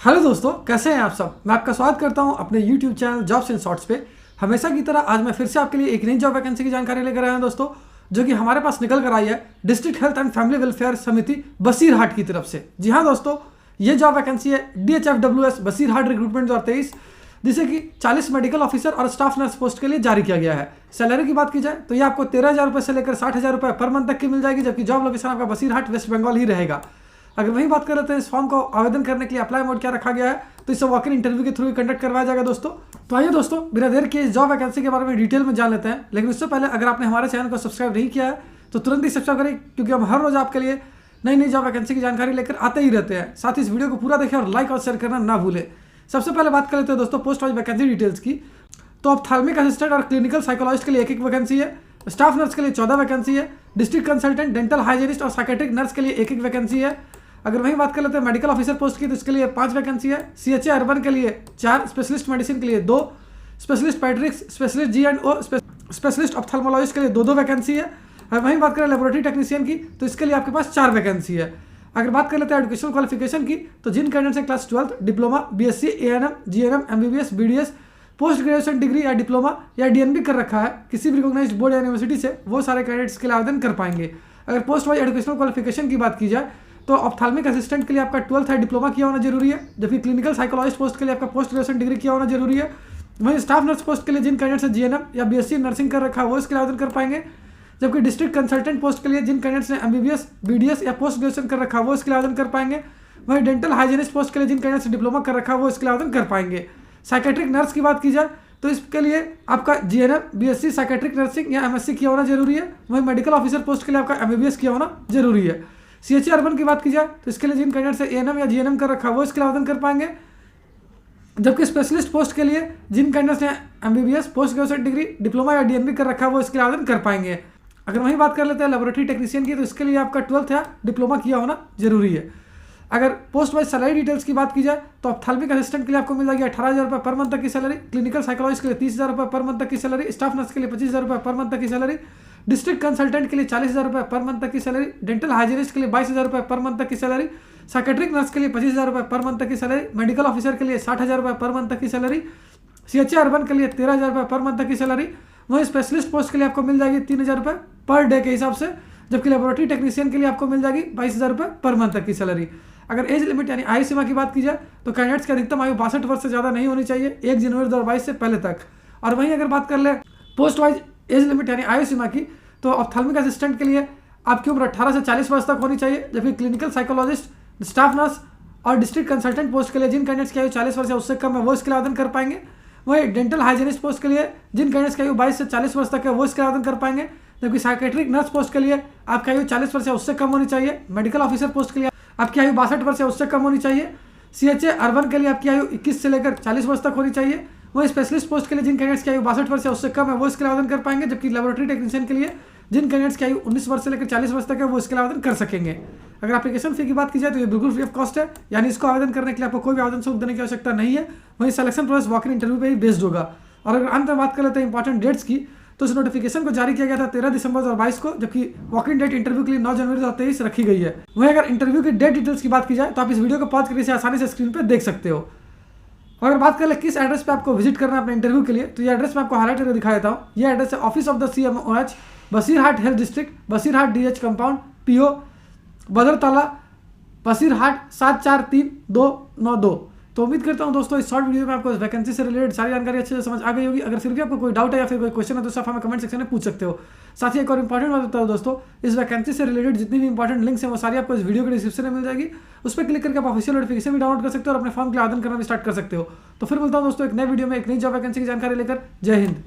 Hello दोस्तों, कैसे हैं आप सब। मैं आपका स्वागत करता हूं अपने YouTube channel jobs in shorts पे। हमेशा की तरह आज मैं फिर से आपके लिए एक नई जॉब वैकेंसी की जानकारी लेकर आया हूं दोस्तों, जो कि हमारे पास निकल कर आई है district health and family welfare समिति बसीरहाट की तरफ से। जी हाँ दोस्तों, ये जॉब वैकेंसी है DHFWS बसीरहाट रिक्रूटमेंट 2023, जिसे कि 40 मेडिकल ऑफिसर और स्टाफ नर्स पोस्ट के लिए जारी किया गया है। सैलरी की बात की जाए तो ये आपको 13,000 रुपये से लेकर 60,000 रुपये पर मंथ तक की मिल जाएगी, जबकि जॉब लोकेशन आपका बसीरहाट वेस्ट बंगाल ही रहेगा। अगर वही बात कर लेते हैं इस फॉर्म को आवेदन करने के लिए अप्लाई मोड क्या रखा गया है, तो इसे वॉक इन इंटरव्यू के थ्रू कंडक्ट करवाया जाएगा दोस्तों। तो आइए दोस्तों, बिना देर के इस जॉब वैकेंसी के बारे में डिटेल में जान लेते हैं। लेकिन उससे पहले अगर आपने हमारे चैनल को सब्सक्राइब नहीं किया है तो तुरंत ही सब्सक्राइब करें, क्योंकि हम हर रोज आपके लिए नई नई जॉब वैकेंसी की जानकारी लेकर आते ही रहते हैं। साथ ही इस वीडियो को पूरा देखें और लाइक और शेयर करना ना भूलें। सबसे पहले बात कर लेते हैं दोस्तों पोस्ट वाइज वैकेंसी डिटेल्स की। तो ऑप्थेल्मिक असिस्टेंट और क्लिनिकल साइकोलॉजिस्ट के लिए एक वैकेंसी है, स्टाफ नर्स के लिए 14 वैकेंसी है, डिस्ट्रिक्ट कंसल्टेंट डेंटल हाइजीनिस्ट और साइकेट्रिक नर्स के लिए एक वैकेंसी है। अगर वहीं बात कर लेते हैं मेडिकल ऑफिसर पोस्ट की, तो इसके लिए 5 वैकेंसी है, CHA अर्बन के लिए 4, स्पेशलिस्ट मेडिसिन के लिए 2, specialist पैट्रिक्स, specialist G&O, specialist ophthalmologist के लिए 2 वैकेंसी है। अगर वहीं बात करें लेबोरेटरी टेक्नीशियन की, तो इसके लिए आपके पास 4 वैकेंसी है। अगर बात कर लेते हैं एजुकेशनल क्वालिफिकेशन की, तो जिन कैंडिडेट्स हैं class 12 diploma, BSc, ANM, GNM, MBBS, BDS, post graduation degree या डिप्लोमा या DNB कर रखा है किसी भी रिकॉग्नाइज्ड बोर्ड या यूनिवर्सिटी से, वो सारे कैंडिडेट्स के लिए आवेदन कर पाएंगे। अगर पोस्ट वाइज एजुकेशनल क्वालिफिकेशन की बात की जाए तो ऑप्थेल्मिक असिस्टेंट के लिए आपका 12th है डिप्लोमा किया होना जरूरी है, जबकि क्लिनिकल साइकोलॉजिस्ट पोस्ट के लिए आपका पोस्ट ग्रेजुएशन डिग्री किया होना जरूरी है। वहीं स्टाफ नर्स पोस्ट के लिए जिन कैंडिडेट्स ने GNM या BSc नर्सिंग कर रखा है वो इसके लिए आवेदन कर पाएंगे, जबकि डिस्ट्रिक्ट कंसल्टेंट पोस्ट के लिए जिन कैंडिडेट्स ने MBBS, BDS या पोस्ट ग्रेजुएशन कर रखा है वो इसके लिए आवेदन कर पाएंगे। वहीं डेंटल हाइजीनिस्ट पोस्ट के लिए जिन कैंडिडेट्स ने डिप्लोमा कर रखा है वो इसके लिए आवेदन कर पाएंगे। साइकेट्रिक नर्स की बात की जाए तो इसके लिए आपका GNM, BSc साइकेट्रिक नर्सिंग या MSc किया होना जरूरी है। वहीं मेडिकल ऑफिसर पोस्ट के लिए आपका MBBS किया होना जरूरी है। CHA अर्बन की बात की जाए तो इसके लिए जिन कैंडिडेट्स से ANM या GNM कर रखा है वो इसके लिए आवेदन कर पाएंगे, जबकि स्पेशलिस्ट पोस्ट के लिए जिन कैंडिडेट्स ने MBBS, post graduation degree, diploma या DNB कर रखा है वो इसके लिए आवेदन कर पाएंगे। अगर वहीं बात कर लेते हैं लेबोरेटरी टेक्नीशियन की, तो इसके लिए आपका 12th या डिप्लोमा किया होना जरूरी है। अगर पोस्ट वाइज सैलरी डिटेल्स की बात की जाए तो ऑप्थेल्मिक असिस्टेंट के लिए आपको मिल जाएगी 18,000 रुपये पर मंथ तक की सैलरी, क्लिनिकल साइकोलॉजिस्ट के लिए 30,000 रुपये पर मंथ तक की सैलरी, स्टाफ नर्स के लिए 25,000 रुपये पर मंथ तक की सैलरी, डिस्ट्रिक्ट कंसल्टेंट के लिए 40,000 रुपये पर मंथ तक की सैलरी, डेंटल हाइजीनिस्ट के लिए 22,000 रुपये पर मंथ तक की सैलरी, साइकेट्रिक नर्स के लिए 25,000 रुपये पर मंथ तक की सैलरी, मेडिकल ऑफिसर के लिए 60,000 रुपये पर मंथ तक की सैलरी, CHA अर्बन के लिए 13,000 रुपये पर मंथ तक की सैलरी। वहीं स्पेशलिस्ट पोस्ट के लिए आपको मिल जाएगी 3,000 रुपये पर डे के हिसाब से, जबकि लेबोरेटरी टेक्नीशियन के लिए आपको मिल जाएगी 22,000 रुपये पर मंथ तक की सैलरी। अगर एज लिमिट यानी आयु सीमा की बात की जाए तो कैंडिडेट्स की अधिकतम आयु 62 वर्ष से ज़्यादा नहीं होनी चाहिए 1 जनवरी 2022 से पहले तक। और वहीं अगर बात कर ले पोस्ट वाइज एज लिमिट यानी आयु सीमा की, तो ऑप्थेल्मिक असिस्टेंट के लिए आपकी उम्र 18 से 40 वर्ष तक होनी चाहिए, जबकि क्लिनिकल साइकोलॉजिस्ट, स्टाफ नर्स और डिस्ट्रिक्ट कंसल्टेंट पोस्ट के लिए जिन कैंडिडेट्स की आयु 40 वर्ष या उससे कम है वो इसके लिए आवेदन कर पाएंगे। वहीं डेंटल हाइजीनिस्ट पोस्ट के लिए जिन कैंडिडेट्स की आयु 22 से 40 वर्ष तक है वो इसके लिए आवेदन कर पाएंगे, जबकि साइकेट्रिक नर्स पोस्ट के लिए आपकी आयु 40 वर्ष या उससे कम होनी चाहिए। मेडिकल ऑफिसर पोस्ट के लिए आपकी आयु 62 वर्ष या उससे कम होनी चाहिए। CHA अर्बन के लिए आपकी आयु 21 से लेकर 40 वर्ष तक होनी चाहिए। वहीं स्पेशलिस्ट पोस्ट के लिए जिन कैंडिडेट्स की आयु 62 वर्ष या उससे कम है वो इसके लिए आवेदन कर पाएंगे, जबकि लेबोरेटरी टेक्नीशियन के लिए जिन कैंडिडेट्स की आयु 19 वर्ष से लेकर 40 वर्ष तक है वो इसके लिए आवेदन कर सकेंगे। अगर एप्लीकेशन फी की बात की जाए तो ये बिल्कुल फ्री ऑफ कॉस्ट है, यानी इसको आवेदन करने के लिए आपको कोई भी आवेदन शुल्क देने की आवश्यकता नहीं है। वहीं selection process walk in interview पर ही बेस्ड होगा। और अगर अंत में बात कर लेते हैं इंपॉर्टेंट डेट्स की, तो इस नोटिफिकेशन को जारी किया गया था 13 दिसंबर 2022 को, जबकि वॉक इन डेट इंटरव्यू के लिए 9 जनवरी 2023 रखी गई है। वहीं अगर इंटरव्यू की डेट डिटेल्स की बात की जाए तो आप इस वीडियो को पॉज करके इसे आसानी से स्क्रीन पर देख सकते हो। अगर बात कर ले किस एड्रेस पे आपको विजिट करना है अपने इंटरव्यू के लिए, तो ये एड्रेस मैं आपको हाईलाइट करके दिखा देता हूँ। ये एड्रेस है office of the CMOH, Basirhat health district, Basirhat DH compound, PO Badartala, Basirhat 743292। तो उम्मीद करता हूं दोस्तों इस शॉर्ट वीडियो में आपको इस वैकेंसी से रिलेटेड सारी जानकारी अच्छे से समझ आ गई होगी। अगर फिर भी आपको कोई डाउट है या फिर कोई क्वेश्चन है तो आप हमें कमेंट सेक्शन में पूछ सकते हो। साथ ही एक और इंपॉर्टेंट बात बता दो दोस्तों, इस वैकेंसी से रिलेटेड जितनी भी इंपॉर्टेंट लिंक्स हैं वो सारी आपको इस वीडियो के डिस्क्रिप्शन में मिल जाएगी। उस पर क्लिक करके आप ऑफिशियल नोटिफिकेशन भी डाउनलोड कर सकते हो और अपने फॉर्म के लिए आवेदन करना भी स्टार्ट कर सकते हो। तो फिर मिलता हूं दोस्तों एक नए वीडियो में एक नई जॉब वैकेंसी की जानकारी लेकर। जय हिंद।